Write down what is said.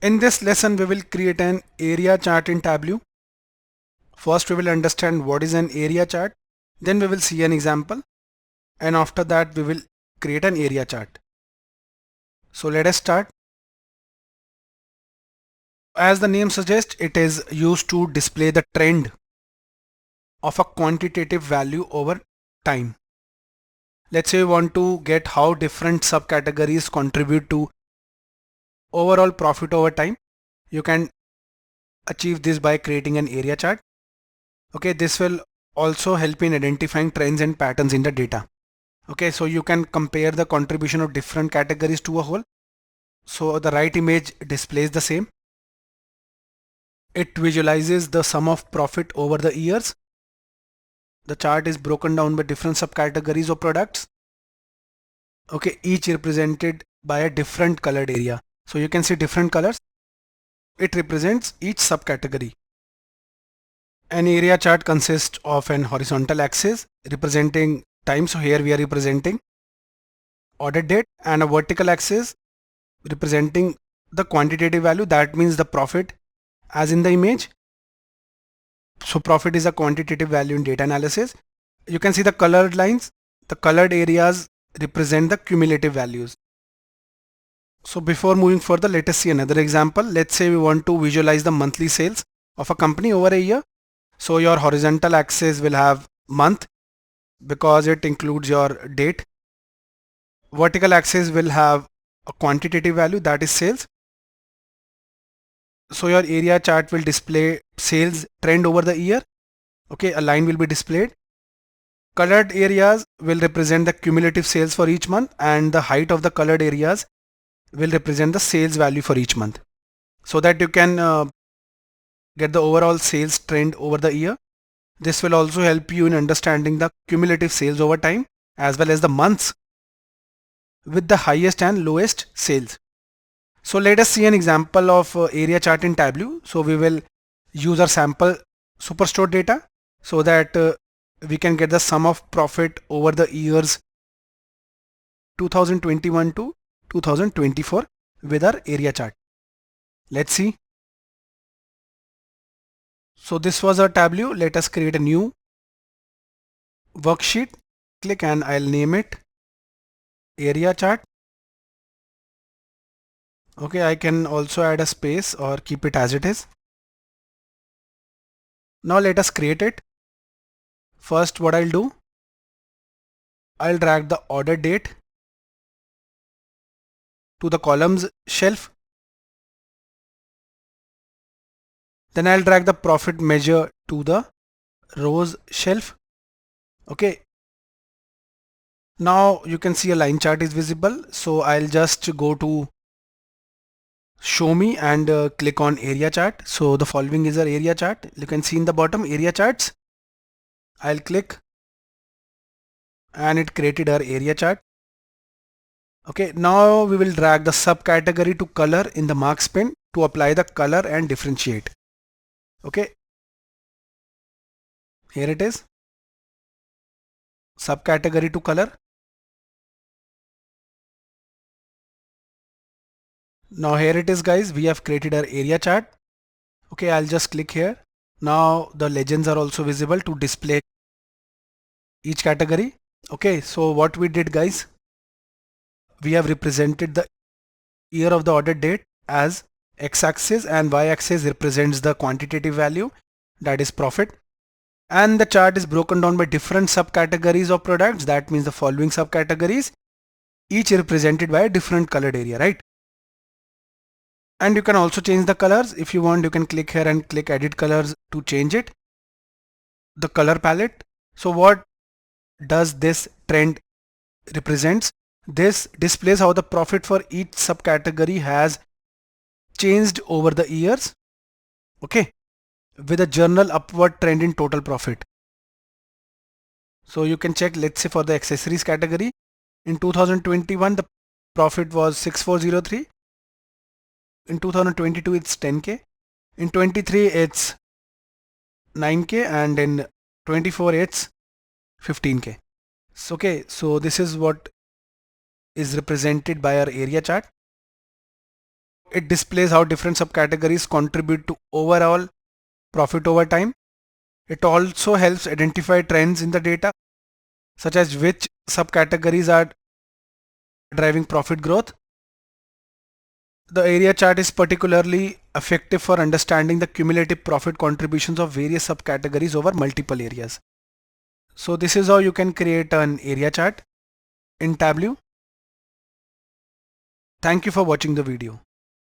In this lesson, we will create an area chart in Tableau. First, we will understand what is an area chart. Then we will see an example. And after that, we will create an area chart. So let us start. As the name suggests, it is used to display the trend of a quantitative value over time. Let's say we want to get how different subcategories contribute to overall profit over time. You can achieve this by creating an area chart. Okay, this will also help in identifying trends and patterns in the data. Okay, so you can compare the contribution of different categories to a whole. So the right image displays the same. It visualizes the sum of profit over the years. The chart is broken down by different subcategories of products. Okay, each represented by a different colored area. So you can see different colors. It represents each subcategory. An area chart consists of an horizontal axis representing time. So here we are representing order date, and a vertical axis representing the quantitative value. That means the profit as in the image. So profit is a quantitative value in data analysis. You can see the colored lines. The colored areas represent the cumulative values. So before moving further, let us see another example. Let's say we want to visualize the monthly sales of a company over a year. So your horizontal axis will have month because it includes your date. Vertical axis will have a quantitative value, that is sales. So your area chart will display sales trend over the year. Okay, a line will be displayed. Colored areas will represent the cumulative sales for each month, and the height of the colored areas will represent the sales value for each month, so that you can get the overall sales trend over the year. This will also help you in understanding the cumulative sales over time as well as the months with the highest and lowest sales. So let us see an example of area chart in Tableau. So we will use our sample superstore data so that we can get the sum of profit over the years 2021 to 2024 with our area chart. Let's see. So this was our Tableau. Let us create a new worksheet. Click and I'll name it area chart. Okay, I can also add a space or keep it as it is. Now let us create it. First, what I'll do, I'll drag the order date to the columns shelf. Then I'll drag the profit measure to the rows shelf. Okay. Now you can see a line chart is visible. So I'll just go to show me and click on area chart. So the following is our area chart. You can see in the bottom area charts. I'll click and it created our area chart. Okay, now we will drag the subcategory to color in the marks pane to apply the color and differentiate. Okay, here it is, subcategory to color. Now here it is guys, we have created our area chart. Okay, I'll just click here. Now the legends are also visible to display each category. Okay, so what we did guys, we have represented the year of the order date as x-axis and y-axis represents the quantitative value, that is profit. And the chart is broken down by different subcategories of products. That means the following subcategories, each represented by a different colored area, right? And you can also change the colors. If you want, you can click here and click edit colors to change it. The color palette. So what does this trend represents? This displays how the profit for each subcategory has changed over the years. Okay, with a general upward trend in total profit. So you can check, let's say for the accessories category, in 2021 the profit was 6403. In 2022 it's 10k. In 23 it's 9k, and in 24 it's 15k. So, okay, so this is what is represented by our area chart. It displays how different subcategories contribute to overall profit over time. It also helps identify trends in the data, such as which subcategories are driving profit growth. The area chart is particularly effective for understanding the cumulative profit contributions of various subcategories over multiple areas. So this is how you can create an area chart in Tableau. Thank you for watching the video.